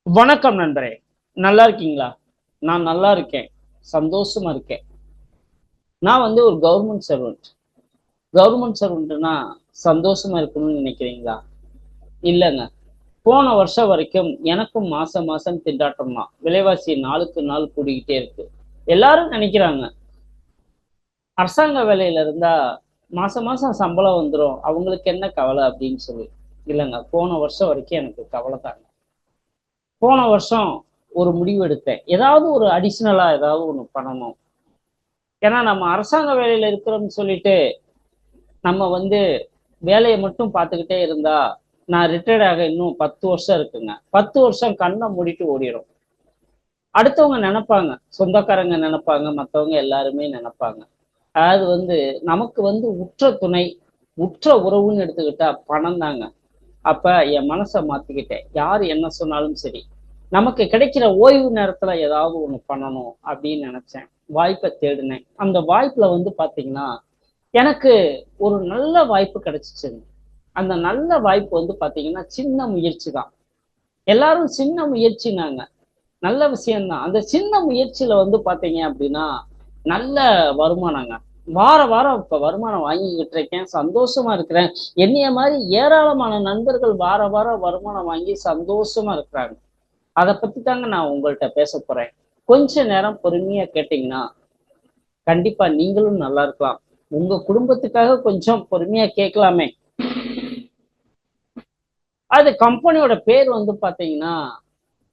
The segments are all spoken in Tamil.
வணக்கம் நண்பரே. நல்லா இருக்கீங்களா? நான் நல்லா இருக்கேன். சந்தோஷமா இருக்கேன். நான் ஒரு கவர்மெண்ட் சர்வன்ட். கவர்மெண்ட் சர்வன்ட்னா சந்தோஷமா இருக்கணும்னு நினைக்கிறீங்களா? இல்லங்க. போன வருஷம் வரைக்கும் எனக்கும் மாசம் மாசம் திண்டாட்டம் தான். விலைவாசி நாளுக்கு நாள் கூடிக்கிட்டே இருக்கு. எல்லாரும் நினைக்கிறாங்க, அரசாங்க வேலையில இருந்தா மாசம் மாசம் சம்பளம் வந்துரும். அவங்களுக்கு என்ன கவலை அப்படின்னு சொல்லி. இல்லங்க. போன வருஷம் வரைக்கும் எனக்கு கவலை தாங்க. போன வருஷம் ஒரு முடிவு எடுத்தேன். ஏதாவது ஒரு அடிஷனலா ஏதாவது ஒண்ணு பண்ணணும். ஏன்னா நம்ம அரசாங்க வேலையில இருக்கிறோம்னு சொல்லிட்டு நம்ம வேலையை மட்டும் பார்த்துக்கிட்டே இருந்தா நான் ரிட்டையர்ட் ஆக இன்னும் 10 வருஷம் இருக்குங்க. 10 வருஷம் கண்ணை மூடிட்டு ஓடிடும். அடுத்தவங்க நினைப்பாங்க, சொந்தக்காரங்க நினைப்பாங்க, மற்றவங்க எல்லாருமே நினைப்பாங்க. அதாவது நமக்கு உற்ற துணை, உற்ற உறவுன்னு எடுத்துக்கிட்டா பணம் தாங்க. அப்ப என் மனசை மாத்திக்கிட்டேன். யார் என்ன சொன்னாலும் சரி, நமக்கு கிடைக்கிற ஓய்வு நேரத்துல ஏதாவது ஒண்ணு பண்ணணும் அப்படின்னு நினைச்சேன். வாய்ப்பை தேடினேன். அந்த வாய்ப்புல பாத்தீங்கன்னா எனக்கு ஒரு நல்ல வாய்ப்பு கிடைச்சிச்சுங்க. அந்த நல்ல வாய்ப்பு பாத்தீங்கன்னா சின்ன முயற்சி தான். எல்லாரும் சின்ன முயற்சினாங்க. நல்ல விஷயம்தான். அந்த சின்ன முயற்சியில பாத்தீங்க அப்படின்னா நல்ல வருமானங்க. வார வாரம் இப்ப வருமானம் வாங்கிக்கிட்டு இருக்கேன். சந்தோஷமா இருக்கிறேன். என்னைய மாதிரி ஏராளமான நண்பர்கள் வார வாரம் வருமானம் வாங்கி சந்தோஷமா இருக்கிறாங்க. அதை பத்தி தாங்க நான் உங்கள்கிட்ட பேச போறேன். கொஞ்ச நேரம் பொறுமையா கேட்டீங்கன்னா கண்டிப்பா நீங்களும் நல்லா இருக்கலாம். உங்க குடும்பத்துக்காக கொஞ்சம் பொறுமையா கேட்கலாமே. அது கம்பெனியோட பேர் பாத்தீங்கன்னா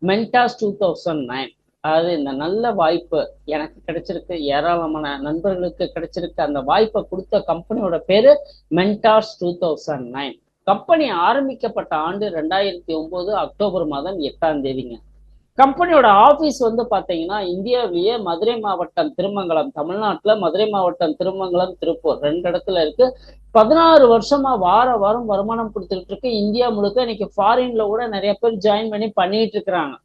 மென்டாஸ் 2009. அதாவது இந்த நல்ல வாய்ப்பு எனக்கு கிடைச்சிருக்கு, ஏராளமான நண்பர்களுக்கு கிடைச்சிருக்கு. அந்த வாய்ப்பை கொடுத்த கம்பெனியோட பேரு மென்டாஸ் 2009. கம்பெனி ஆரம்பிக்கப்பட்ட ஆண்டு 2009 அக்டோபர் மாதம் 8ஆம் தேதிங்க. கம்பெனியோட ஆபீஸ் பாத்தீங்கன்னா இந்தியாவிலேயே மதுரை மாவட்டம் திருமங்கலம், தமிழ்நாட்டுல மதுரை மாவட்டம் திருமங்கலம், திருப்பூர் 2 இடத்துல இருக்கு. 16 வருஷமா வார வாரம் வருமானம் கொடுத்துட்டு இருக்கு. இந்தியா முழுக்க இன்னைக்கு ஃபாரின்ல கூட நிறைய பேர் ஜாயின் பண்ணிட்டு இருக்கிறாங்க.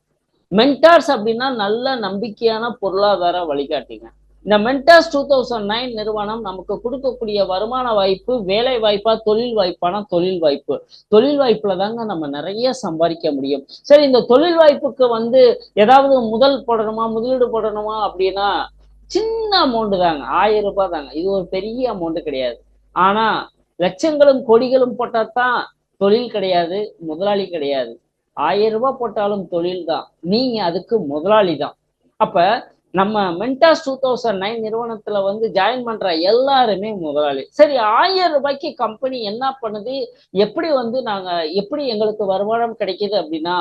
மென்டார்ஸ் அப்படின்னா நல்ல நம்பிக்கையான பொருளாதார வழிகாட்டிங்க. இந்த மென்டார்ஸ் 2009 நிறுவனம் நமக்கு கொடுக்கக்கூடிய வருமான வாய்ப்பு, வேலை வாய்ப்பா, தொழில் வாய்ப்பான தொழில் வாய்ப்பு. தொழில் வாய்ப்புல தாங்க நம்ம நிறைய சம்பாதிக்க முடியும். சரி, இந்த தொழில் வாய்ப்புக்கு ஏதாவது முதலீடு போடணுமா அப்படின்னா சின்ன அமௌண்ட் தாங்க. 1000 ரூபாய் தாங்க. இது ஒரு பெரிய அமௌண்ட் கிடையாது. ஆனா லட்சங்களும் கோடிகளும் போட்டாதான் தொழில் கிடையாது, முதலாளி கிடையாது. 1000 ரூபாய் போட்டாலும் தொழில் தான். நீங்க அதுக்கு முதலாளி தான். அப்ப நம்ம மென்டாஸ் 2009 நிறுவனத்துல ஜாயின் பண்ற எல்லாருமே முதலாளி. சரி, 1000 ரூபாய்க்கு கம்பெனி என்ன பண்ணுது? எப்படி நாங்க எப்படி எங்களுக்கு வருமானம் கிடைக்குது அப்படின்னா,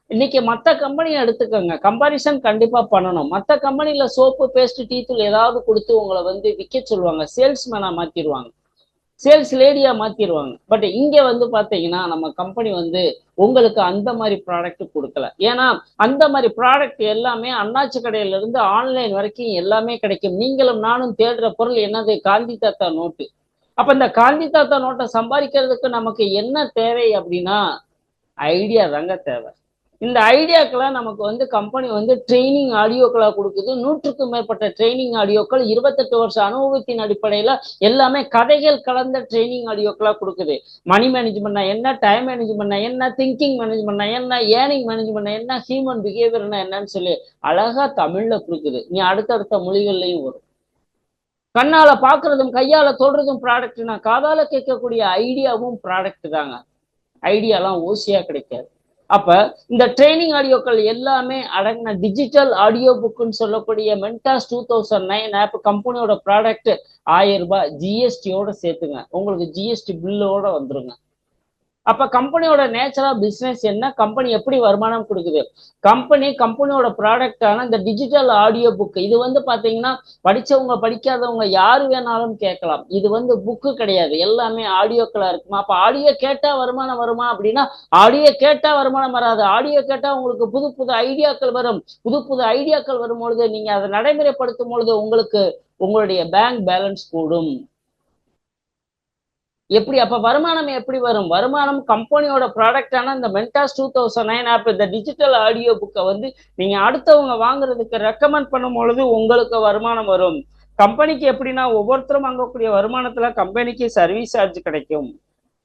இன்னைக்கு மத்த கம்பெனியை எடுத்துக்கோங்க. கம்பாரிசன் கண்டிப்பா பண்ணணும். மத்த கம்பெனில சோப்பு, பேஸ்ட், டீ தூள் ஏதாவது கொடுத்து உங்களை விற்க சொல்லுவாங்க. சேல்ஸ்மேனா மாத்திடுவாங்க, சேல்ஸ் லேடியா மாத்திடுவாங்க. பட் இங்க பாத்தீங்கன்னா நம்ம கம்பெனி உங்களுக்கு அந்த மாதிரி ப்ராடக்ட் கொடுக்கல. ஏன்னா அந்த மாதிரி ப்ராடக்ட் எல்லாமே அண்ணாச்சி கடையில இருந்து ஆன்லைன் வரைக்கும் எல்லாமே கிடைக்கும். நீங்களும் நானும் தேடுற பொருள் என்னது? காந்தி தாத்தா நோட்டு. அப்ப இந்த காந்தி தாத்தா நோட்டை சம்பாதிக்கிறதுக்கு நமக்கு என்ன தேவை அப்படின்னா ஐடியா தாங்க தேவை. இந்த ஐடியாக்கெல்லாம் நமக்கு கம்பெனி ட்ரைனிங் ஆடியோக்களா கொடுக்குது. 100க்கும் மேற்பட்ட ட்ரைனிங் ஆடியோக்கள் 28 வருஷ அனுபவத்தின் அடிப்படையில எல்லாமே கதைகள் கலந்த ட்ரைனிங் ஆடியோக்களா கொடுக்குது. மணி மேனேஜ்மெண்ட்னா என்ன, டைம் மேனேஜ்மெண்ட்னா என்ன, திங்கிங் மேனேஜ்மெண்ட்னா என்ன, ஏர்னிங் மேனேஜ்மெண்ட்னா என்ன, ஹியூமன் பிஹேவியர்னா என்னன்னு சொல்லி அழகா தமிழ்ல கொடுக்குது. நீ அடுத்தடுத்த மொழிகள்லையும் வரும். கண்ணால பாக்குறதும் கையால தொடுறதும் ப்ராடக்ட்னா காதால கேட்கக்கூடிய ஐடியாவும் ப்ராடக்ட் தாங்க. ஐடியாலாம் ஓசியா கிடைக்காது. அப்ப இந்த ட்ரைனிங் ஆடியோக்கள் எல்லாமே அடங்கின டிஜிட்டல் ஆடியோ புக்குன்னு சொல்லக்கூடிய மென்டாஸ் 2009 ஆப் கம்பெனியோட ப்ராடக்ட் 1000 ரூபாய் ஜிஎஸ்டியோட சேர்த்துங்க. உங்களுக்கு ஜிஎஸ்டி பில்லோட வந்துருங்க. அப்ப கம்பெனியோட நேச்சரா பிசினஸ் என்ன, கம்பெனி எப்படி வருமானம் கொடுக்குது? கம்பெனியோட ப்ராடக்டான இந்த டிஜிட்டல் ஆடியோ புக் இது பாத்தீங்கன்னா படிச்சவங்க படிக்காதவங்க யாரு வேணாலும் கேட்கலாம். இது புக்கு கிடையாது, எல்லாமே ஆடியோக்களா இருக்குமா. அப்ப ஆடியோ கேட்டா வருமானம் வருமா அப்படின்னா ஆடியோ கேட்டா வருமானம் வராது. ஆடியோ கேட்டா உங்களுக்கு புது புது ஐடியாக்கள் வரும். புது புது ஐடியாக்கள் வரும்பொழுது நீங்க அதை நடைமுறைப்படுத்தும் பொழுது உங்களுக்கு உங்களுடைய பேங்க் பேலன்ஸ் கூடும். எப்படி அப்ப வருமானம் எப்படி வரும்? வருமானம் கம்பெனியோட ப்ராடக்டான இந்த மென்டாஸ் 2009 ஆப், இந்த டிஜிட்டல் ஆடியோ புக்கை நீங்க அடுத்தவங்க வாங்குறதுக்கு ரெக்கமெண்ட் பண்ணும் பொழுது உங்களுக்கு வருமானம் வரும். கம்பெனிக்கு எப்படின்னா ஒவ்வொருத்தரும் வாங்கக்கூடிய வருமானத்துல கம்பெனிக்கு சர்வீஸ் சார்ஜ் கிடைக்கும்.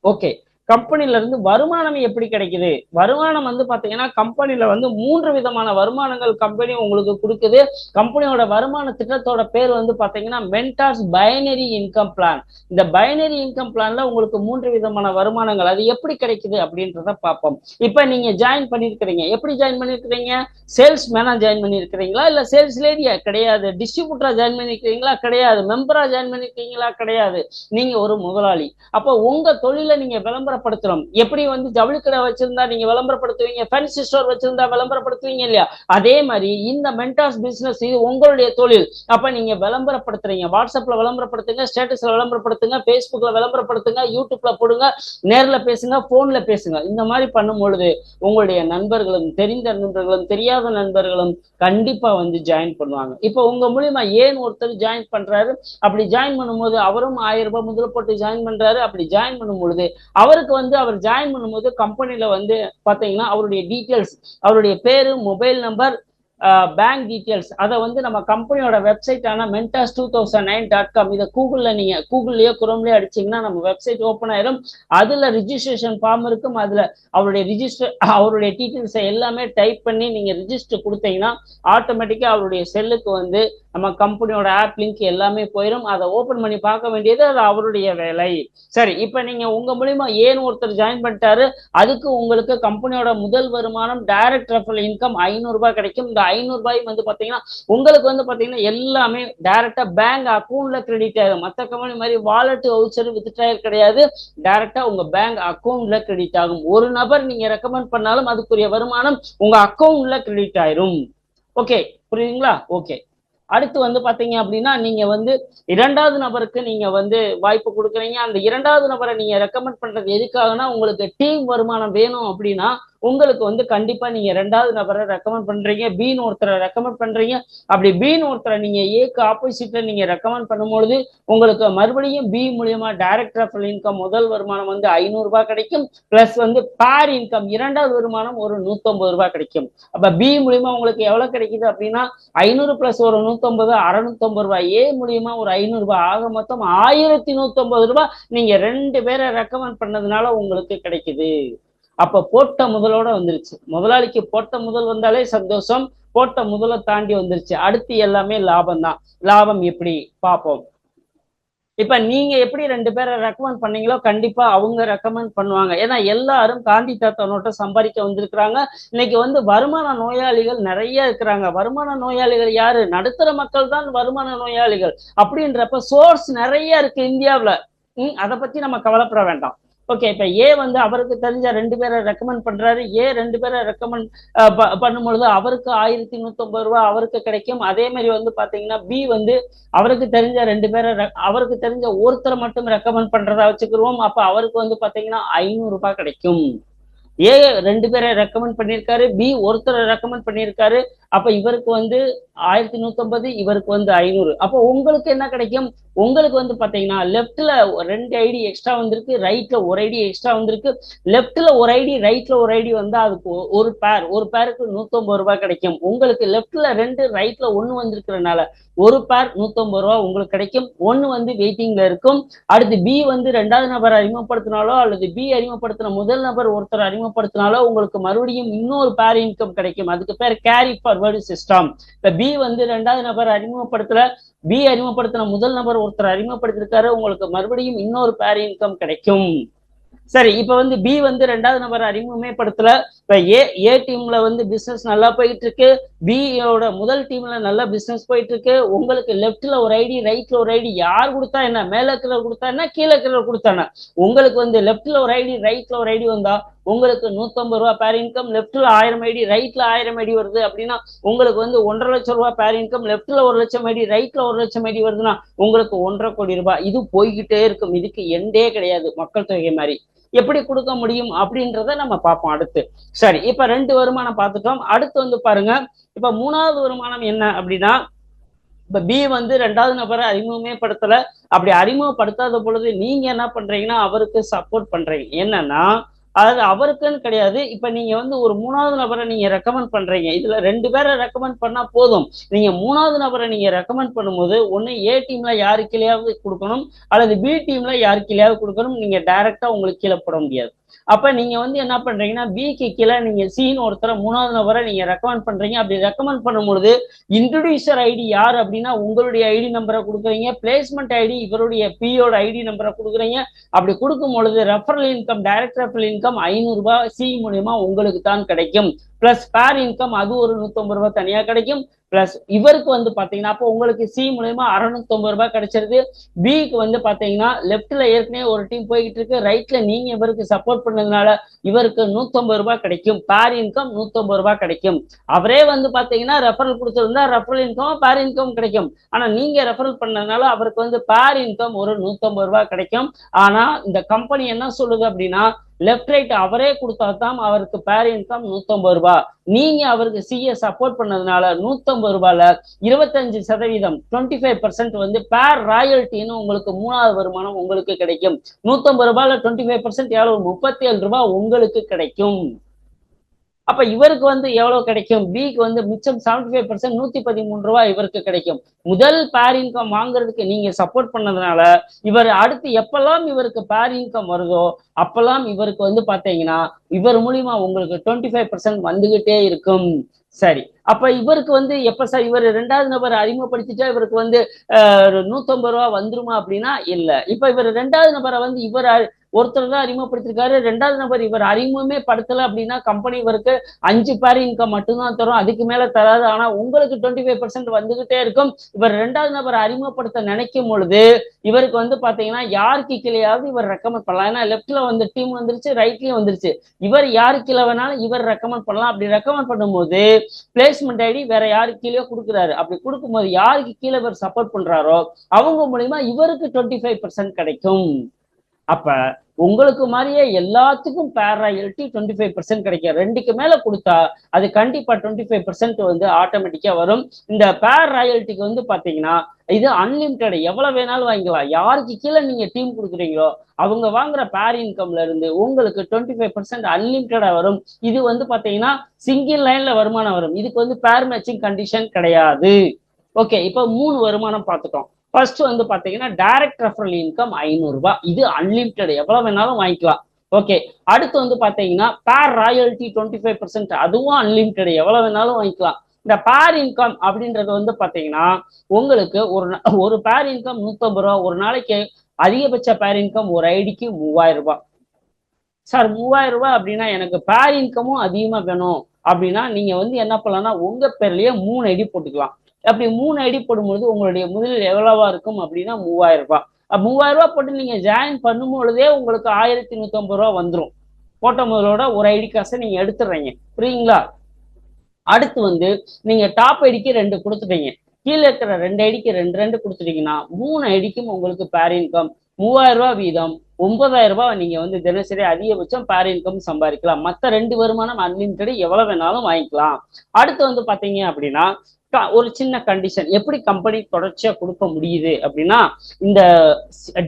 ஓகே, கம்பெனில இருந்து வருமானம் எப்படி கிடைக்குது? வருமானம் வந்து பாத்தீங்கன்னா கம்பெனில வந்து 3 விதமான வருமானங்கள் கம்பெனி உங்களுக்கு கொடுக்குது. கம்பெனியோட வருமான திட்டத்தோட பேர் வந்து பாத்தீங்கன்னா மென்டார்ஸ் பைனரி இன்கம் பிளான். இந்த பைனரி இன்கம் பிளான்ல உங்களுக்கு 3 விதமான வருமானங்கள் அது எப்படி கிடைக்குது அப்படின்றத பார்ப்போம். இப்ப நீங்க ஜாயின் பண்ணிருக்கிறீங்க. எப்படி ஜாயின் பண்ணிருக்கிறீங்க? சேல்ஸ் மேனா ஜாயின் பண்ணிருக்கிறீங்களா, இல்ல சேல்ஸ் லேடியா? கிடையாது. டிஸ்ட்ரிபியூட்டரா ஜாயின் பண்ணிருக்கீங்களா? கிடையாது. மெம்பரா ஜாயின் பண்ணிருக்கீங்களா? கிடையாது. நீங்க ஒரு முதலாளி. அப்ப உங்க தொழிலை நீங்க விளம்பரப்படுத்தணும். எப்படி வந்து ஜவுளி கடை வச்சிருந்தா நீங்க விளம்பரப்படுத்துவீங்க, ஃபேன்சி ஸ்டோர் வச்சிருந்தா விளம்பரப்படுத்துவீங்க இல்லையா? அதே மாதிரி இந்த மென்டார்ஸ் பிசினஸ் இது உங்களுடைய தொழில். அப்ப நீங்க விளம்பரப்படுத்துறீங்க. வாட்ஸ்அப்ல விளம்பரப்படுத்துங்க, ஸ்டேட்டஸ்ல விளம்பரப்படுத்துங்க, பேஸ்புக்ல விளம்பரப்படுத்துங்க, யூடியூப்ல போடுங்க, நேர்ல பேசுங்க, போன்ல பேசுங்க. இந்த மாதிரி பண்ணும் பொழுது உங்களுடைய நண்பர்களும், தெரிந்த நண்பர்களும், தெரியாத நண்பர்களும் கண்டிப்பா வந்து ஜாயின் பண்ணுவாங்க. இப்ப உங்க மூலியமா ஏன் ஒருத்தர் ஜாயின் பண்றாரு? அப்படி ஜாயின் பண்ணும்போது அவரும் 1000 ரூபாய் முதல் போட்டு ஜாயின் பண்றாரு. அப்படி ஜாயின் பண்ணும் பொழுது அவருக்கு வந்து அவர் ஜாயின் பண்ணும்போது கம்பெனில வந்து பாத்தீங்கன்னா அவருடைய டீட்டெயில்ஸ், அவருடைய பேரு, மொபைல் நம்பர், பேங்க் டீட்டெயில்ஸ் அதை வந்து நம்ம கம்பெனியோட வெப்சைட்டான mentors2009.com இதை கூகுள்லயோ குரோம்லயோ அடிச்சீங்கன்னா நம்ம வெப்சைட் ஓப்பன் ஆயிரும். அதுல ரிஜிஸ்ட்ரேஷன் ஃபார்ம் இருக்கும். அதுல அவருடைய டீட்டெயில்ஸை எல்லாமே டைப் பண்ணி நீங்க ரிஜிஸ்டர் கொடுத்தீங்கன்னா ஆட்டோமேட்டிக்கா அவருடைய செல்லுக்கு வந்து நம்ம கம்பெனியோட ஆப் லிங்க் எல்லாமே போயிடும். அதை ஓப்பன் பண்ணி பார்க்க வேண்டியது அது அவருடைய வேலை. சரி, இப்ப நீங்க உங்க மூலியமா ஏன் ஒருத்தர் ஜாயின் பண்ணிட்டாரு, அதுக்கு உங்களுக்கு கம்பெனியோட முதல் வருமானம் டைரக்ட் ரெஃபரல் இன்கம் 500 ரூபாய் கிடைக்கும். இந்த 500 ரூபாய் வந்து பாத்தீங்கன்னா உங்களுக்கு வந்து பாத்தீங்கன்னா எல்லாமே டைரக்டா பேங்க் அக்கௌண்ட்ல கிரெடிட் ஆயிடும். மற்ற கம்பெனி மாதிரி வாலெட் வவுச்சர் வித்ட்ராயல் கிடையாது. டைரக்டா உங்க பேங்க் அக்கௌண்ட்ல கிரெடிட் ஆகும். ஒரு நபர் நீங்க ரெக்கமெண்ட் பண்ணாலும் அதுக்குரிய வருமானம் உங்க அக்கௌண்ட்ல கிரெடிட் ஆயிரும். ஓகே, புரியுதுங்களா? ஓகே. அடுத்து வந்து பாத்தீங்க அப்படின்னா நீங்க வந்து 2வது நபருக்கு நீங்க வந்து வாய்ப்பு கொடுக்குறீங்க. அந்த 2வது நபரை நீங்க ரெக்கமெண்ட் பண்றது எதுக்காகனா உங்களுக்கு டீம் வருமானம் வேணும். அப்படின்னா உங்களுக்கு வந்து கண்டிப்பா நீங்க 2வது நபரை ரெக்கமெண்ட் பண்றீங்க, பின்னு ஒருத்தரை ரெக்கமெண்ட் பண்றீங்க. அப்படி பின்னு ஒருத்தரை நீங்க ஏக்கு ஆப்போசிட்ல நீங்க ரெக்கமெண்ட் பண்ணும்பொழுது உங்களுக்கு மறுபடியும் பி மூலியமா டைரக்ட் ரெஃபரல் இன்கம் முதல் வருமானம் வந்து 500 ரூபாய் கிடைக்கும். பிளஸ் வந்து பேர் இன்கம் 2வது வருமானம் ஒரு 150 ரூபாய் கிடைக்கும். அப்ப பி மூலியமா உங்களுக்கு எவ்வளவு கிடைக்குது அப்படின்னா 500 பிளஸ் ஒரு 150, 650 ரூபாய். ஏ மூலியமா ஒரு 500 ரூபாய், ஆக மொத்தம் 1150 ரூபாய் நீங்க 2 பேரை ரெக்கமெண்ட் பண்ணதுனால உங்களுக்கு கிடைக்குது. அப்ப போட்ட முதலோட வந்துருச்சு. முதலாளிக்கு போட்ட முதல் வந்தாலே சந்தோஷம். போட்ட முதலை தாண்டி வந்துருச்சு. அடுத்து எல்லாமே லாபம் தான். லாபம் எப்படி பார்ப்போம். இப்ப நீங்க எப்படி 2 பேரை ரெக்கமெண்ட் பண்ணீங்களோ கண்டிப்பா அவங்க ரெக்கமெண்ட் பண்ணுவாங்க. ஏன்னா எல்லாரும் காந்தி தாத்தா நோட்டை சம்பாதிக்க வந்திருக்கிறாங்க. இன்னைக்கு வந்து வருமான நோயாளிகள் நிறைய இருக்கிறாங்க. வருமான நோயாளிகள் யாரு? நடுத்தர மக்கள் தான் வருமான நோயாளிகள். அப்படின்றப்ப சோர்ஸ் நிறைய இருக்கு இந்தியாவுல. அதை பத்தி நம்ம கவலைப்பட வேண்டாம். ஓகே, இப்ப ஏ வந்து அவருக்கு தெரிஞ்ச 2 பேரை ரெக்கமெண்ட் பண்றாரு. ஏ 2 பேரை ரெக்கமெண்ட் பண்ணும்பொழுது அவருக்கு 1150 ரூபாய் அவருக்கு கிடைக்கும். அதே மாதிரி வந்து பாத்தீங்கன்னா பி வந்து அவருக்கு தெரிஞ்ச 2 பேரை அவருக்கு தெரிஞ்ச ஒருத்தரை மட்டும் ரெக்கமெண்ட் பண்றதா வச்சுக்கிருவோம். அப்ப அவருக்கு வந்து பாத்தீங்கன்னா 500 ரூபாய் கிடைக்கும். ஏ 2 பேரை ரெக்கமெண்ட் பண்ணியிருக்காரு, பி ஒருத்தரை ரெக்கமெண்ட் பண்ணியிருக்காரு. அப்ப இவருக்கு வந்து 1150, இவருக்கு வந்து 500. அப்போ உங்களுக்கு என்ன கிடைக்கும்? உங்களுக்கு வந்து பாத்தீங்கன்னா லெப்ட்ல 2 ஐடி எக்ஸ்ட்ரா வந்திருக்கு, ரைட்ல ஒரு ஐடி எக்ஸ்ட்ரா வந்திருக்கு. லெப்ட்ல ஒரு ஐடி, ரைட்ல ஒரு ஐடி வந்தா அதுக்கு ஒரு பேருக்கு 150 ரூபாய் கிடைக்கும். உங்களுக்கு லெப்ட்ல 2, ரைட்ல 1 வந்திருக்கிறதுனால ஒரு பேர் 150 ரூபாய் உங்களுக்கு கிடைக்கும். 1 வந்து வெயிட்டிங்ல இருக்கும். அடுத்து பி வந்து 2வது நபர் அறிமுகப்படுத்தினாலோ அல்லது பி அறிமுகப்படுத்தின முதல் நபர் ஒருத்தர் அறிமுகப்படுத்தினாலோ உங்களுக்கு மறுபடியும் இன்னொரு பேர் இன்கம் கிடைக்கும். அதுக்கு பேர் கேரி ஃபார்வர்டு சிஸ்டம். இப்ப பி வந்து 2வது நபர் அறிமுகப்படுத்தல, பி அறிமுகப்படுத்தின முதல் நபர் ஒருத்தர் அறிமுகப்படுத்திருக்காரு, உங்களுக்கு மறுபடியும் இன்னொரு பேர் இன்கம் கிடைக்கும். சரி, இப்ப வந்து பி வந்து 2வது நபர் அறிமுகமே படுத்தல. இப்ப ஏ டீம்ல வந்து பிசினஸ் நல்லா போயிட்டு இருக்கு. பியோட முதல் டீம்ல நல்லா பிசினஸ் போயிட்டு இருக்கு. உங்களுக்கு லெப்ட்ல ஒரு ஐடி, ரைட்ல ஒரு ஐடி. யார் கொடுத்தா என்ன? மேல இருக்கிற கொடுத்தா என்ன, கீழே இருக்கிற கொடுத்தானே? உங்களுக்கு வந்து லெப்ட்ல ஒரு ஐடி, ரைட்ல ஒரு ஐடி வந்தா உங்களுக்கு 150 ரூபாய் பேர் இன்கம். லெப்ட்ல 1000 ஐடி, ரைட்ல 1000 ஐடி வருது அப்படின்னா உங்களுக்கு வந்து 1.5 லட்சம் ரூபாய் பேர் இன்கம். லெப்ட்ல 1 லட்சம் ஐடி, ரைட்ல 1 லட்சம் ஐடி வருதுன்னா உங்களுக்கு 1.5 கோடி ரூபாய். இது போய்கிட்டே இருக்கும். இதுக்கு எண்டே கிடையாது. மக்கள் தொகை மாதிரி எப்படி கொடுக்க முடியும் அப்படின்றத நம்ம பார்ப்போம் அடுத்து. சரி, இப்ப 2 வருமானம் பார்த்துட்டோம். அடுத்து வந்து பாருங்க, இப்ப 3வது வருமானம் என்ன அப்படின்னா, இப்ப பி வந்து 2வது நபரை அறிமுகமே படுத்தல. அப்படி அறிமுகப்படுத்தாத பொழுது நீங்க என்ன பண்றீங்கன்னா அவருக்கு சப்போர்ட் பண்றீங்க. என்னன்னா அதாவது அவருக்குன்னு கிடையாது. இப்ப நீங்க வந்து ஒரு 3வது நபரை நீங்க ரெக்கமெண்ட் பண்றீங்க. இதுல 2 பேரை ரெக்கமெண்ட் பண்ணா போதும். நீங்க 3வது நபரை நீங்க ரெக்கமெண்ட் பண்ணும்போது ஒண்ணு ஏ டீம்ல யாரு கீழயாவது கொடுக்கணும், அல்லது பி டீம்ல யாரு கீழயாவது கொடுக்கணும். நீங்க டைரக்டா உங்களுக்கு கீழே போட முடியாது. அப்ப நீங்க வந்து என்ன பண்றீங்கன்னா, பிக்கு கீழே நீங்க சின்னு ஒருத்தரை 3வது நபரை நீங்க ரெக்கமெண்ட் பண்றீங்க. அப்படி ரெக்கமெண்ட் பண்ணும்பொழுது இன்ட்ரோடியூசர் ஐடி யார் அப்படின்னா உங்களுடைய ஐடி நம்பரை கொடுக்குறீங்க. பிளேஸ்மெண்ட் ஐடி இவருடைய பியோட ஐடி நம்பரை கொடுக்குறீங்க. அப்படி கொடுக்கும் பொழுது referral income, direct referral income 500 ரூபாய் சி மூலியமா உங்களுக்கு தான் கிடைக்கும். பிளஸ் பேர் இன்கம் அது ஒரு 150 ரூபாய் தனியா கிடைக்கும். பிளஸ் இவருக்கு வந்து பாத்தீங்கன்னா அப்போ உங்களுக்கு சி மூலயமா 650 ரூபாய் கிடைச்சிருது. பிக்கு வந்து பாத்தீங்கன்னா லெப்ட்ல ஏற்கனவே ஒரு டீம் போய்கிட்டு இருக்கு, ரைட்ல நீங்க இவருக்கு சப்போர்ட் பண்ணதுனால இவருக்கு 150 ரூபாய் கிடைக்கும். பேர் இன்கம் 150 ரூபாய் கிடைக்கும். அவரே வந்து பாத்தீங்கன்னா ரெஃபரல் கொடுத்திருந்தா ரெஃபரல் இன்கம் பேர் இன்கம் கிடைக்கும். ஆனா நீங்க ரெஃபரல் பண்ணதுனால அவருக்கு வந்து பேர் இன்கம் ஒரு 150 ரூபாய் கிடைக்கும். ஆனா இந்த கம்பெனி என்ன சொல்லுது அப்படின்னா, லெஃப்ட் ரைட் அவரே கொடுத்தா தான் அவருக்கு பேர் இன்கம் 150 ரூபாய். நீங்க அவருக்கு சிஏ சப்போர்ட் பண்ணதுனால 150 ரூபாயில 25% 25% வந்து பேர் ராயல்ட்டின்னு உங்களுக்கு 3வது வருமானம் உங்களுக்கு கிடைக்கும். 150 ரூபாயில 25% எவ்வளவு? 37 ரூபாய் உங்களுக்கு கிடைக்கும். அப்ப இவருக்கு வந்து எவ்வளவு கிடைக்கும்? பிக்கு வந்து மிச்சம் 75% 113 ரூபாய் இவருக்கு கிடைக்கும். முதல் பேர் இன்கம் வாங்குறதுக்கு நீங்க சப்போர்ட் பண்ணதுனால இவர் அடுத்து எப்பெல்லாம் இவருக்கு பேர் இன்கம் வருதோ அப்பெல்லாம் இவருக்கு வந்து பாத்தீங்கன்னா இவர் மூலியமா உங்களுக்கு 25% வந்துகிட்டே இருக்கும். சரி, அப்ப இவருக்கு வந்து எப்ப சார் இவர் 2வது நபர் அறிமுகப்படுத்திட்டா இவருக்கு வந்து 150 ரூபாய் வந்துருமா அப்படின்னா இல்ல. இப்ப இவர் 2வது நபரை வந்து இவர் ஒருத்தர் தான் அறிமுகப்படுத்திருக்காரு, 2வது நபர் இவர் அறிமுகமே படுத்தல அப்படின்னா கம்பெனி இவருக்கு 5 பேர் இன்கம் மட்டும்தான் தரும், அதுக்கு மேல தராது. ஆனா உங்களுக்கு 25% வந்துகிட்டே இருக்கும். இவர் 2வது நபர் அறிமுகப்படுத்த நினைக்கும் பொழுது இவருக்கு வந்து பாத்தீங்கன்னா யாருக்கு கீழேயாவது இவர் ரெக்கமெண்ட் பண்ணலாம். ஏன்னா லெப்ட்ல வந்து டீம் வந்துருச்சு, ரைட்லயும் வந்துருச்சு. இவர் யாரு கீழே வேணாலும் இவர் ரெக்கமெண்ட் பண்ணலாம். அப்படி ரெக்கமெண்ட் பண்ணும்போது பிளேஸ்மெண்ட் ஐடி வேற யாருக்கு கீழே கொடுக்குறாரு. அப்படி கொடுக்கும்போது யாருக்கு கீழே இவர் சப்போர்ட் பண்றாரோ அவங்க மூலியமா இவருக்கு 25% கிடைக்கும். அப்ப உங்களுக்கு மாதிரியே எல்லாத்துக்கும் பேர் ராயல்ட்டி 25% கிடைக்கும். 2க்கு மேல கொடுத்தா அது கண்டிப்பா 25% வந்து ஆட்டோமேட்டிக்கா வரும். இந்த பேர் ராயல்ட்டிக்கு வந்து பாத்தீங்கன்னா இது அன்லிமிட்டட், எவ்வளவு வேணாலும் வாங்கிக்கலாம். யாருக்கு கீழே நீங்க டீம் கொடுக்குறீங்களோ அவங்க வாங்குற பேர் இன்கம்ல இருந்து உங்களுக்கு 25% அன்லிமிட்டடா வரும். இது வந்து பாத்தீங்கன்னா சிங்கிள் லைன்ல வருமானம் வரும். இதுக்கு வந்து பேர் மேட்சிங் கண்டிஷன் கிடையாது. ஓகே, இப்போ 3 வருமானம் பார்த்துட்டோம். ஃபர்ஸ்ட் வந்து பாத்தீங்கன்னா டைரக்ட் ரெஃபரல் இன்கம் 500 ரூபாய், இது அன்லிமிட்டட், எவ்வளவு வேணாலும் வாங்கிக்கலாம். ஓகே, அடுத்து வந்து பாத்தீங்கன்னா பேர் ராயல்ட்டி 25%, அதுவும் அன்லிமிட்டட், எவ்வளவு வேணாலும் வாங்கிக்கலாம். இந்த பேர் இன்கம் அப்படின்றது வந்து பாத்தீங்கன்னா உங்களுக்கு ஒரு பேர் இன்கம் 150 ரூபாய். ஒரு நாளைக்கு அதிகபட்ச பேர் இன்கம் ஒரு ஐடிக்கு 3000 ரூபாய். சார் 3000 ரூபாய் அப்படின்னா எனக்கு பேர் இன்கமும் அதிகமா வேணும் அப்படின்னா நீங்க வந்து என்ன பண்ணலாம்னா உங்க பேர்லயே 3 ஐடி போட்டுக்கலாம். அப்படி 3 ஐடி போடும்பொழுது உங்களுடைய முதலில் எவ்வளவா இருக்கும் அப்படின்னா 3000 ரூபாய். 3000 ரூபாய் போட்டு நீங்க ஜாயின் பண்ணும் பொழுதே உங்களுக்கு 1150 ரூபாய் வந்துடும். போட்ட முதலோட ஒரு ஐடி காசை நீங்க எடுத்துடுறீங்க, புரியுங்களா? அடுத்து வந்து நீங்க டாப் ஐடிக்கு 2 கொடுத்துட்டீங்க, கீழே இருக்கிற 2 ஐடிக்கு 2 கொடுத்துட்டீங்கன்னா 3 ஐடிக்கும் உங்களுக்கு பேர் இன்கம் 3000 ரூபாய் வீதம் 9000 ரூபாய் நீங்க வந்து தினசரி அதிகபட்சம் பேர் இன்கம் சம்பாதிக்கலாம். மற்ற 2 வருமானம் அன்லிமிட்டட், எவ்வளவு வேணாலும் வாங்கிக்கலாம். அடுத்து வந்து பாத்தீங்க அப்படின்னா ஒரு சின்ன கண்டிஷன், எப்படி கம்பெனி தொடர்ச்சியா கொடுக்க முடியுது அப்படின்னா இந்த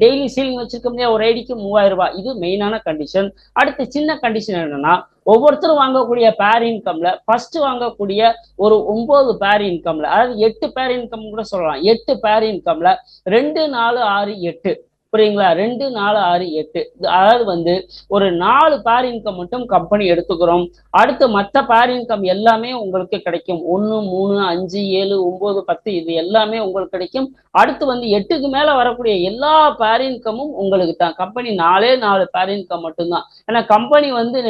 டெய்லி சீலிங் வச்சிருக்க முடியாது ஒரு ஐடிக்கு 3000 ரூபாய், இது மெயினான கண்டிஷன். அடுத்து சின்ன கண்டிஷன் என்னன்னா ஒவ்வொருத்தரும் வாங்கக்கூடிய பேர் இன்கம்ல ஃபர்ஸ்ட் வாங்கக்கூடிய ஒரு 9 பேர் இன்கம்ல, அதாவது 8 பேர் இன்கம் கூட சொல்லலாம், 8 பேர் இன்கம்ல 2 4 6 8, புரியுங்களா? 2 4 6 8, அதாவது வந்து ஒரு 4 பேர் இன்கம் மட்டும் கம்பெனி எடுத்துக்கிறோம். அடுத்து மற்ற பேர் இன்கம் எல்லாமே உங்களுக்கு கிடைக்கும். 1 3 5 7 9 10 இது எல்லாமே உங்களுக்கு கிடைக்கும். அடுத்து வந்து 8க்கு மேல வரக்கூடிய எல்லா பேர் இன்கமும் உங்களுக்கு தான். கம்பெனி 4 பேர் இன்கம் மட்டும்தான். ஏன்னா கம்பெனி வந்து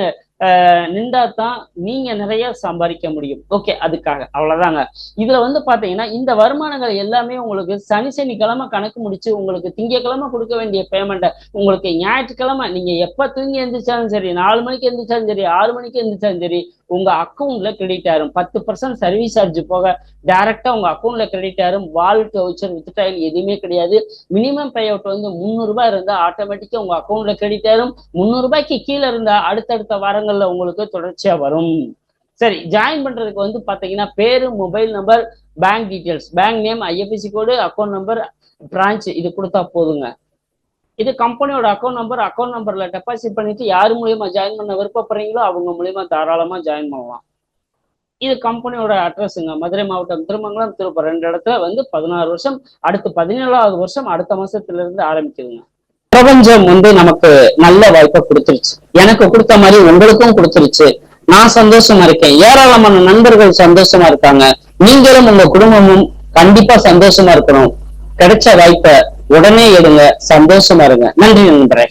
நின்றா தான் நீங்க நிறைய சம்பாதிக்க முடியும். ஓகே, அதுக்காக அவ்வளவுதாங்க. இதுல வந்து பாத்தீங்கன்னா இந்த வருமானங்கள் எல்லாமே உங்களுக்கு சனிக்கிழமை கணக்கு முடிச்சு உங்களுக்கு திங்கக்கிழமை கொடுக்க வேண்டிய பேமெண்ட்டை உங்களுக்கு ஞாயிற்றுக்கிழமை நீங்க எப்ப தூங்கி எந்திரிச்சாலும் சரி, 4 மணிக்கு எந்திரிச்சாலும் சரி, 6 மணிக்கு எந்திரிச்சாலும் சரி, உங்க அக்கௌண்ட்ல கிரெடிட் ஆயிரும். 10% சர்வீஸ் சார்ஜ் போக டைரக்டா உங்க அக்கௌண்ட்ல கிரெடிட் ஆயிரும். வாலெட் வவுச்சர் வித்ட்ராயல் எதுவுமே கிடையாது. மினிமம் பே அவுட் வந்து 300 ரூபாய் இருந்தா ஆட்டோமேட்டிக்கா உங்க அக்கௌண்ட்ல கிரெடிட் ஆயிரும். 300 ரூபாய்க்கு கீழே இருந்தா அடுத்தடுத்த வாரங்கள்ல உங்களுக்கு தொடர்ச்சியா வரும். சரி, ஜாயின் பண்றதுக்கு வந்து பாத்தீங்கன்னா பேரு, mobile number, bank details, bank name, IFSC கோடு, அக்கௌண்ட் நம்பர், பிரான்ச் இது கொடுத்தா போதுங்க. இது கம்பெனியோட அக்கௌண்ட் நம்பர்ல டெபாசிட் பண்ணிட்டு யார் மூலியமா ஜாயின் பண்ண விருப்பப்படுறீங்களோ அவங்க மூலியமா தாராளமா ஜாயின் பண்ணலாம். இது கம்பெனியோட அட்ரஸுங்க. மதுரை மாவட்டம் திருமங்கலம், திருப்பூர் 2 இடத்துல வந்து 16 வருஷம், அடுத்து 17வது வருஷம் அடுத்த மாசத்துல இருந்து ஆரம்பிக்குதுங்க. பிரபஞ்சம் வந்து நமக்கு நல்ல வாய்ப்பை கொடுத்துருச்சு. எனக்கு கொடுத்த மாதிரி உங்களுக்கும் கொடுத்துருச்சு. நான் சந்தோஷமா இருக்கேன், ஏராளமான நண்பர்கள் சந்தோஷமா இருக்காங்க. நீங்களும் உங்க குடும்பமும் கண்டிப்பா சந்தோஷமா இருக்கணும். கிடைச்ச வாய்ப்பை உடனே எடுங்க, சந்தோஷமா இருங்க. நன்றி நண்பரே.